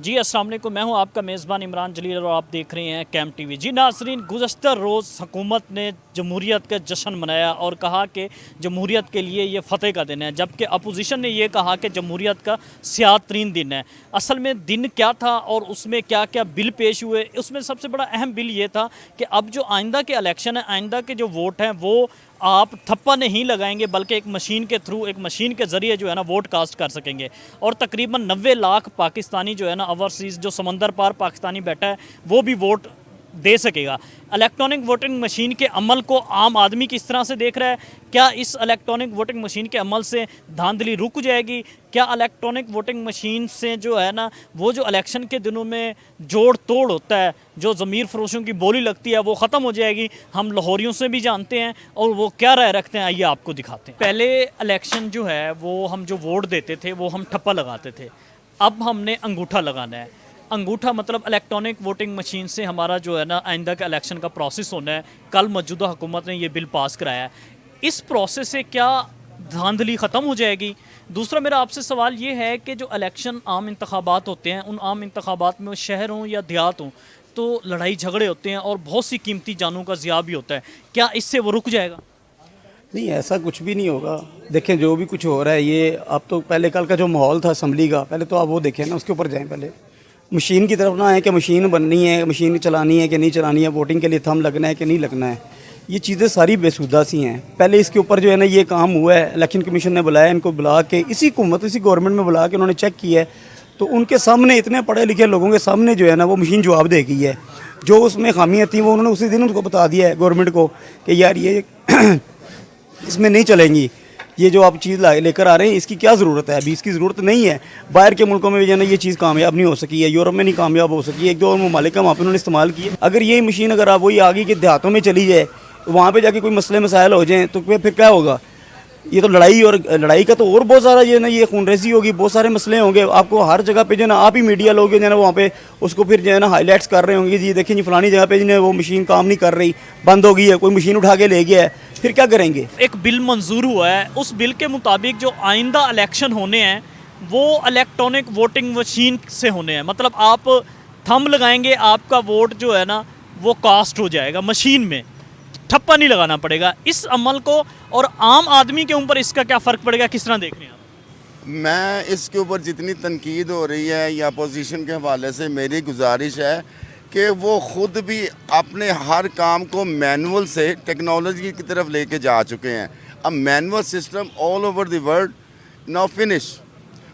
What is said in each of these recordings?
जी अस्सलाम वालेकुम, मैं हूं आपका मेज़बान इमरान जलील और आप देख रहे हैं कैम टीवी। जी नाज़रीन, गुज़श्ता रोज़ हुकूमत ने जमहूरियत का जश्न मनाया और कहा कि जमहूरियत के लिए ये फ़तेह का दिन है, जबकि अपोजिशन ने ये कहा कि जमहूरियत का स्याह तरीन दिन है। असल में दिन क्या था और उसमें क्या क्या बिल पेश हुए, उसमें सबसे बड़ा अहम बिल ये था कि अब जो आइंदा के इलेक्शन है, आइंदा के जो वोट हैं वो आप थप्पा नहीं लगाएंगे बल्कि एक मशीन के थ्रू, एक मशीन के ज़रिए जो है ना वोट कास्ट कर सकेंगे। और तकरीबन 90 लाख पाकिस्तानी जो है ना ओवरसीज़ जो समंदर पार पाकिस्तानी बैठा है वो भी वोट दे सकेगा। इलेक्ट्रॉनिक वोटिंग मशीन के अमल को आम आदमी किस तरह से देख रहा है? क्या इस इलेक्ट्रॉनिक वोटिंग मशीन के अमल से धांधली रुक जाएगी? क्या इलेक्ट्रॉनिक वोटिंग मशीन से जो है ना वो जो इलेक्शन के दिनों में जोड़ तोड़ होता है, जो ज़मीर फरोशों की बोली लगती है, वो ख़त्म हो जाएगी? हम लाहौरियों से भी जानते हैं और वो क्या राय रखते हैं, आइए आपको दिखाते हैं। पहले इलेक्शन जो है वो हम जो वोट देते थे वो हम ठप्पा लगाते थे, अब हमने अंगूठा लगाना है। अंगूठा मतलब इलेक्ट्रॉनिक वोटिंग मशीन से हमारा जो है ना आइंदा का इलेक्शन का प्रोसेस होना है। कल मौजूदा हुकूमत ने ये बिल पास कराया है। इस प्रोसेस से क्या धांधली ख़त्म हो जाएगी? दूसरा मेरा आपसे सवाल ये है कि जो इलेक्शन आम इंतखाबात होते हैं, उन आम इंतखाबात में शहर हों या देहात हों, तो लड़ाई झगड़े होते हैं और बहुत सी कीमती जानों का ज़िया भी होता है। क्या इससे वो रुक जाएगा? नहीं, ऐसा कुछ भी नहीं होगा। देखें जो भी कुछ हो रहा है, ये आप तो पहले कल का जो माहौल था असम्बली का, पहले तो आप वो देखें ना, उसके ऊपर जाएं। पहले मशीन की तरफ ना आए कि मशीन बननी है, मशीन चलानी है कि नहीं चलानी है, वोटिंग के लिए थंब लगना है कि नहीं लगना है। ये चीज़ें सारी बेसुदा सी हैं। पहले इसके ऊपर जो है ना ये काम हुआ है, इलेक्शन कमीशन ने बुलाया, इनको बुला के इसी हुकूमत, इसी गवर्नमेंट में बुला के उन्होंने चेक किया है, तो उनके सामने, इतने पढ़े लिखे लोगों के सामने जो है ना वो मशीन जवाब देगी है। जो उसमें खामियाँ थी वो उन्होंने उसी दिन उनको बता दिया है गवर्नमेंट को कि यार ये इसमें नहीं चलेंगी, ये जो आप चीज़ लेकर आ रहे हैं इसकी क्या ज़रूरत है, अभी इसकी ज़रूरत नहीं है। बाहर के मुल्कों में भी जो है ना ये चीज़ कामयाब नहीं हो सकी है, यूरोप में नहीं कामयाब हो सकी है, एक दो और ममालिक वहाँ पर उन्होंने इस्तेमाल की है। अगर यही मशीन अगर आप वही आगे के देहातों में चली जाए, वहाँ पर जाके कोई मसले मसाइल हो जाएँ तो फिर क्या होगा? ये तो लड़ाई का तो और बहुत सारा ये ना ये खूनरेज़ी होगी, बहुत सारे मसले होंगे। आपको हर जगह पे जो है ना आप ही मीडिया लोग जो है ना वहाँ पे उसको फिर जो है ना हाईलाइट्स कर रहे होंगे, जी देखिए जी फलानी जगह पे जो वो मशीन काम नहीं कर रही, बंद हो गई है, कोई मशीन उठा के ले गया है, फिर क्या करेंगे? एक बिल मंजूर हुआ है, उस बिल के मुताबिक जो आइंदा इलेक्शन होने हैं वो इलेक्ट्रॉनिक वोटिंग मशीन से होने हैं। मतलब आप थंब लगाएंगे, आपका वोट जो है ना वो कास्ट हो जाएगा मशीन में, ठप्पा नहीं लगाना पड़ेगा। इस अमल को और आम आदमी के ऊपर इसका क्या फ़र्क पड़ेगा, किस तरह देख रहे हैं आप? मैं इसके ऊपर जितनी तनकीद हो रही है या अपोजिशन के हवाले से मेरी गुजारिश है कि वो ख़ुद भी अपने हर काम को मैनुअल से टेक्नोलॉजी की तरफ लेके जा चुके हैं। अब manual system all over the world now finish.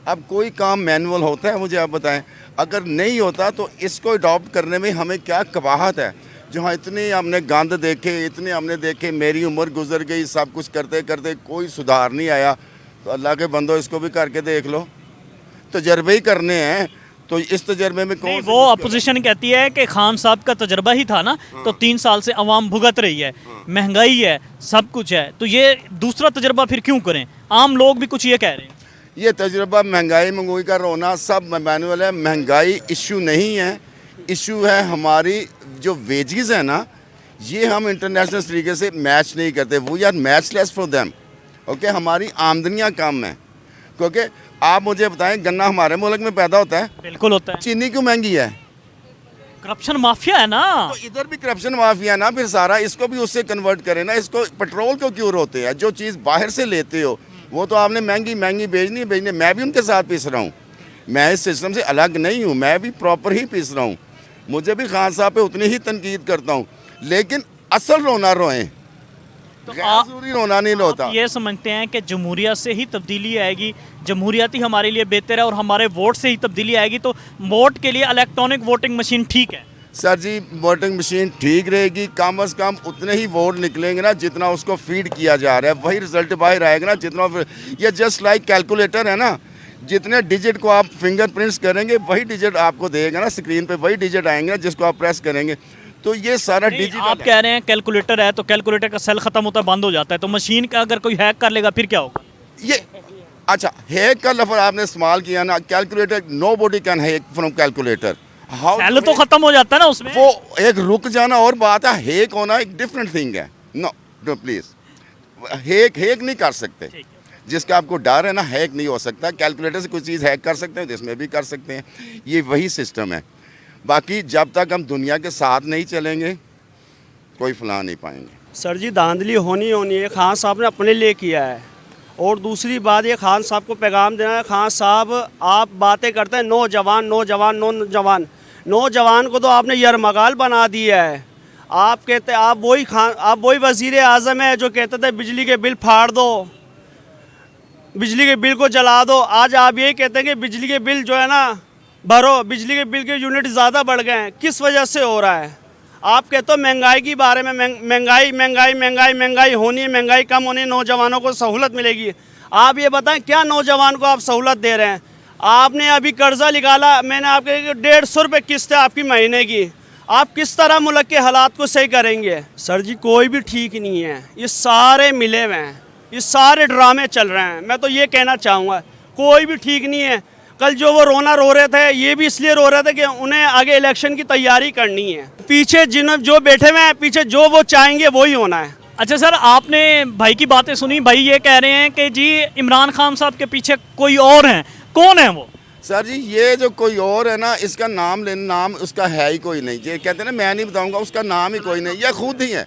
अब कोई काम मैनुअल होता है, मुझे आप बताएं? अगर नहीं होता तो इसको अडॉप्ट करने में हमें क्या कबाहत है? जहाँ इतने हमने गंद देखे, इतने हमने देखे, मेरी उम्र गुजर गई, सब कुछ करते करते कोई सुधार नहीं आया, तो अल्लाह के बंदो इसको भी करके देख लो। तजर्बे ही करने हैं, तो इस तजर्बे में कौन वो अपोजिशन कहती है कि खान साहब का तजर्बा ही था ना, तो 3 साल से अवाम भुगत रही है, महंगाई है, सब कुछ है, तो ये दूसरा तजर्बा फिर क्यों करें? आम लोग भी कुछ ये कह रहे हैं। ये तजर्बा महंगाई का रोना सब मैनुअल है। महंगाई इशू नहीं है, इशू है हमारी जो वेजेस है ना, ये हम इंटरनेशनल तरीके से मैच नहीं करते। We are matchless for them. Okay, हमारी आमदनियाँ कम हैं, क्योंकि आप मुझे बताएं गन्ना हमारे मुल्क में पैदा होता है, बिल्कुल होता है। चीनी क्यों महंगी है? करप्शन माफिया है ना। तो इधर भी करप्शन माफिया ना, फिर सारा इसको भी उससे कन्वर्ट करें ना। इसको पेट्रोल क्यों क्यों होते हैं? जो चीज़ बाहर से लेते हो वो तो आपने महंगी महंगी बेचनी। मैं भी उनके साथ पीस रहा हूँ, मैं इस सिस्टम से अलग नहीं हूँ, मैं भी प्रॉपर ही पीस रहा हूँ। मुझे भी खान साहब पे उतनी ही तनकीद करता हूँ, लेकिन असल रोना रोएं, तो जरूरी रोना नहीं होता। ये समझते हैं कि जमहूरियत से ही तब्दीली आएगी, जमहूरियत ही हमारे लिए बेहतर है और हमारे वोट से ही तब्दीली आएगी, तो वोट के लिए इलेक्ट्रॉनिक वोटिंग मशीन ठीक है? सर जी, वोटिंग मशीन ठीक रहेगी, कम अज़ कम उतने ही वोट निकलेंगे ना जितना उसको फीड किया जा रहा है, वही रिजल्ट बाहर आएगा ना जितना। ये जस्ट लाइक कैलकुलेटर है ना, जितने डिजिट को आप फिंगरप्रिंट्स करेंगे वही डिजिट आपको देगा ना स्क्रीन पे, वही डिजिट आएंगे ना जिसको आप प्रेस करेंगे। तो ये सारा डिजिटल आप कह रहे हैं कैलकुलेटर है तो कैलकुलेटर का सेल ख़त्म होता है, बंद हो जाता है, तो मशीन का अगर कोई हैक कर लेगा फिर क्या होगा? ये अच्छा, हैक का लफ्ज़ आपने इस्तेमाल किया ना, calculator, nobody can hack from calculator. Cell तो ख़त्म हो जाता है ना उसमें। वो एक रुक जाना और बात है, हैक होना एक डिफरेंट थिंग है। नो नो प्लीज़, हैक नहीं कर सकते। जिसका आपको डर है ना, हैक नहीं हो सकता। कैलकुलेटर से कोई चीज़ हैक कर सकते हैं तो इसमें भी कर सकते हैं, ये वही सिस्टम है। बाकी जब तक हम दुनिया के साथ नहीं चलेंगे कोई फलाह नहीं पाएंगे। सर जी धांधली होनी है, खान साहब ने अपने लिए किया है। और दूसरी बात ये खान साहब को पैगाम देना है, खान साहब आप बातें करते हैं नौजवान नौजवान नौजवान, नौजवान को तो आपने यरमगाल बना दिया है। आप कहते आप वही वज़ीर आज़म है जो कहते थे बिजली के बिल फाड़ दो, बिजली के बिल को जला दो। आज आप ये कहते हैं कि बिजली के बिल जो है ना भरो, बिजली के बिल के यूनिट ज़्यादा बढ़ गए हैं। किस वजह से हो रहा है? आप कहते हो महंगाई के बारे में, महंगाई होनी है, महंगाई कम होनी है, नौजवानों को सहूलत मिलेगी। आप ये बताएं क्या नौजवान को आप सहूलत दे रहे हैं? आपने अभी कर्जा निकाला, मैंने आपके 150 रुपये किस्त है आपकी महीने की। आप किस तरह मुल्क के हालात को सही करेंगे? सर जी कोई भी ठीक नहीं है, ये सारे मिले हुए हैं, ये सारे ड्रामे चल रहे हैं। मैं तो ये कहना चाहूँगा कोई भी ठीक नहीं है। कल जो वो रोना रो रहे थे, ये भी इसलिए रो रहे थे कि उन्हें आगे इलेक्शन की तैयारी करनी है। पीछे जो बैठे हुए हैं, पीछे जो वो चाहेंगे वही होना है। अच्छा सर, आपने भाई की बातें सुनी, भाई ये कह रहे हैं कि जी इमरान खान साहब के पीछे कोई और हैं। कौन है वो? सर जी ये जो कोई और है ना, इसका नाम लेना, नाम उसका है ही कोई नहीं। ये कहते हैं ना मैं नहीं बताऊंगा, उसका नाम ही कोई नहीं, ये खुद ही है,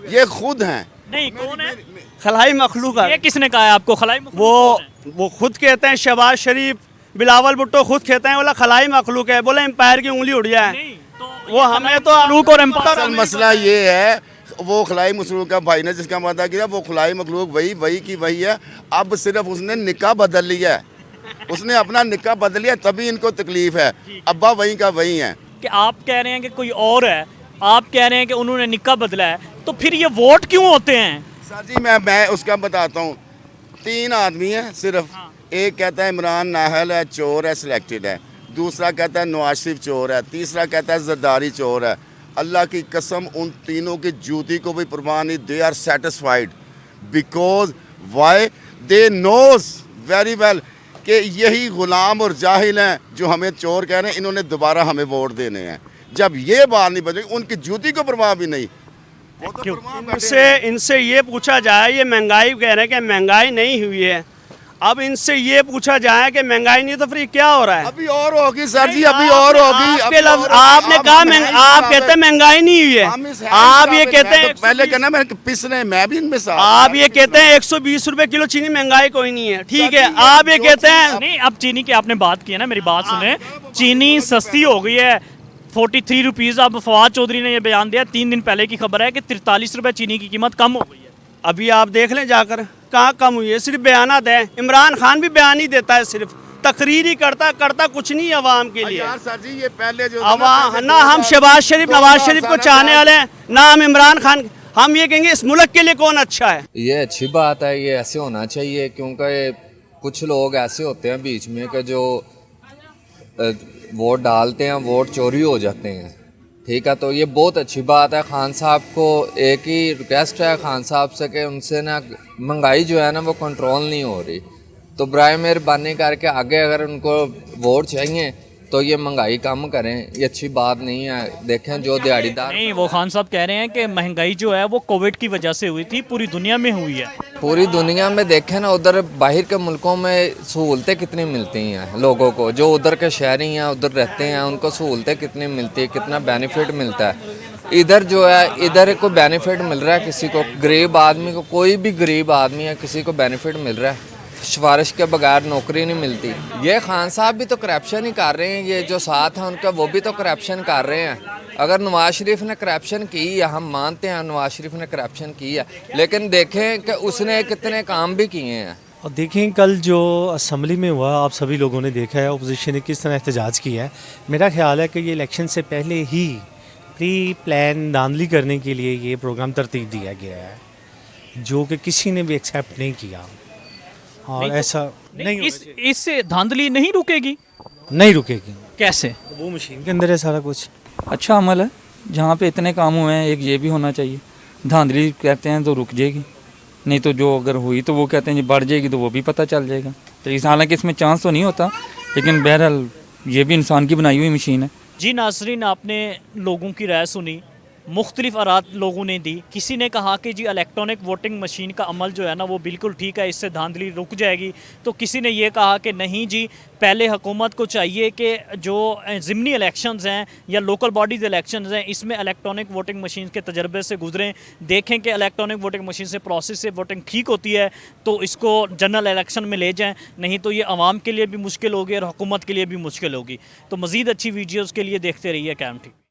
ये खुद हैं। नहीं, कौन है? खलाई मखलूक है। ये किसने कहा है आपको खलाई मखलूक कौन है? वो खुद कहते हैं, शहबाज शरीफ, बिलावल भुट्टो खुद कहते हैं बोला खलाई मखलूक है, बोला एम्पायर की उंगली उड़ जाए। नहीं, तो वो हमें तो मखलूक और एम्पायर असल मसला ये है, वो खलाई मखलूक का भाई ने जिसका वादा किया, वो खलाई मखलूक वही की वही है। अब सिर्फ उसने निकाह बदल लिया है, उसने अपना निकाह बदल लिया, तभी इनको तकलीफ है। अब्बा वही का वही है। कि आप कह रहे हैं कि कोई और है, आप कह रहे हैं कि उन्होंने निकाह बदला है, तो फिर ये वोट क्यों होते हैं? सर जी मैं उसका बताता हूँ। 3 आदमी हैं सिर्फ। एक कहता है इमरान नाहल है, चोर है, सिलेक्टेड है। दूसरा कहता है नवाज शरीफ चोर है। तीसरा कहता है जरदारी चोर है। अल्लाह की कसम उन तीनों की जूती को भी परवाह नहीं। They are satisfied because why they knows very well कि यही गुलाम और जाहिल हैं जो हमें चोर कह रहे हैं, इन्होंने दोबारा हमें वोट देने हैं। जब ये बात नहीं बदलेगी, उनकी जूती को परवाह भी नहीं। वो तो परवाह बैठे इनसे ये पूछा जाए, ये महंगाई कह रहे हैं कि महंगाई नहीं हुई है। अब इनसे ये पूछा जाए कि महंगाई नहीं तो फिर क्या हो रहा है? अभी और होगी सर जी, अभी और होगी। आपके लफ्ज आपने कहा आप कहते हैं महंगाई नहीं हुई है। आप ये कहते हैं पहले कहना मैं पिसने, मैं भी इनमें साथ। आप ये कहते हैं 120 रुपए किलो चीनी महंगाई कोई नहीं है, ठीक है। आप ये कहते हैं नहीं, अब चीनी की आपने बात की है ना, मेरी बात सुने। चीनी सस्ती हो गई है, 43 रुपीज़। अब फवाद चौधरी ने ये बयान दिया, 3 दिन पहले की खबर है कि 43 रुपये चीनी की कीमत कम हो गई है। अभी आप देख लें जाकर कहाँ कम हुई है। सिर्फ बयानात है। इमरान खान भी बयान ही देता है, सिर्फ तकरीर ही करता कुछ नहीं अवाम के लिए। यार सर जी ये पहले जो अवाम ना हम शहबाज शरीफ नवाज शरीफ को चाहने वाले हैं, ना हम इमरान खान। हम ये कहेंगे इस मुल्क के लिए कौन अच्छा है। ये अच्छी बात है, ये ऐसे होना चाहिए, क्योंकि कुछ लोग ऐसे होते हैं बीच में कि जो वोट डालते हैं, वोट चोरी हो जाते हैं। ठीक है, तो ये बहुत अच्छी बात है। खान साहब को एक ही रिक्वेस्ट है खान साहब से कि उनसे ना महंगाई जो है ना वो कंट्रोल नहीं हो रही, तो बराए मेहरबानी करके आगे अगर उनको वोट चाहिए तो ये महंगाई कम करें। ये अच्छी बात नहीं है। देखें जो दिहाड़ीदार, नहीं, वो खान साहब कह रहे हैं कि महंगाई जो है वो कोविड की वजह से हुई थी, पूरी दुनिया में हुई है। पूरी दुनिया में देखें ना, उधर बाहर के मुल्कों में सहूलतें कितनी मिलती हैं लोगों को, जो उधर के शहरी हैं, उधर रहते हैं, उनको सहूलतें कितनी मिलती है, कितना बेनिफिट मिलता है। इधर जो है, इधर कोई बेनिफिट मिल रहा है किसी को, गरीब आदमी को, कोई भी गरीब आदमी है, किसी को बेनिफिट मिल रहा है? सिफारिश के बगैर नौकरी नहीं मिलती। ये खान साहब भी तो करप्शन ही कर रहे हैं, ये जो साथ हैं उनका वो भी तो करप्शन कर रहे हैं। अगर नवाज शरीफ ने करप्शन की है, हम मानते हैं नवाज शरीफ ने करप्शन की है, लेकिन देखें कि उसने कितने काम भी किए हैं। और देखें कल जो असम्बली में हुआ, आप सभी लोगों ने देखा है अपोजिशन ने किस तरह एहतजाज किया है। मेरा ख्याल है कि ये इलेक्शन से पहले ही प्री प्लान धांधली करने के लिए ये प्रोग्राम तरतीब दिया गया है, जो कि किसी ने भी एक्सेप्ट नहीं किया। और नहीं तो, ऐसा नहीं इससे धांधली नहीं रुकेगी। नहीं रुकेगी। कैसे? वो मशीन के अंदर है सारा कुछ। अच्छा अमल है, जहाँ पे इतने काम हुए हैं, एक ये भी होना चाहिए। धांधली कहते हैं तो रुक जाएगी, नहीं तो जो अगर हुई तो वो कहते हैं जी बढ़ जाएगी, तो वो भी पता चल जाएगा। तो इस हालांकि इसमें चांस तो नहीं होता, लेकिन बहरहाल ये भी इंसान की बनाई हुई मशीन है। जी नाज़रीन, आपने लोगों की राय सुनी। मुख्तलिफ आरात लोगों ने दी। किसी ने कहा कि जी इलेक्ट्रॉनिक वोटिंग मशीन का अमल जो है ना वो बिल्कुल ठीक है, इससे धांधली रुक जाएगी। तो किसी ने ये कहा कि नहीं जी, पहले हुकूमत को चाहिए कि जो ज़िमनी इलेक्शंस हैं या लोकल बॉडीज़ इलेक्शंस हैं, इसमें इलेक्ट्रॉनिक वोटिंग मशीन के तजर्बे से गुजरें, देखें कि इलेक्ट्रॉनिक वोटिंग मशीन से प्रोसेस से वोटिंग ठीक होती है तो इसको जनरल इलेक्शन में ले जाएं, नहीं तो ये आवाम के लिए भी मुश्किल होगी और हुकूमत के लिए भी मुश्किल होगी। तो मज़ीद अच्छी वीडियोज़ के लिए देखते रहिए कैम टीवी।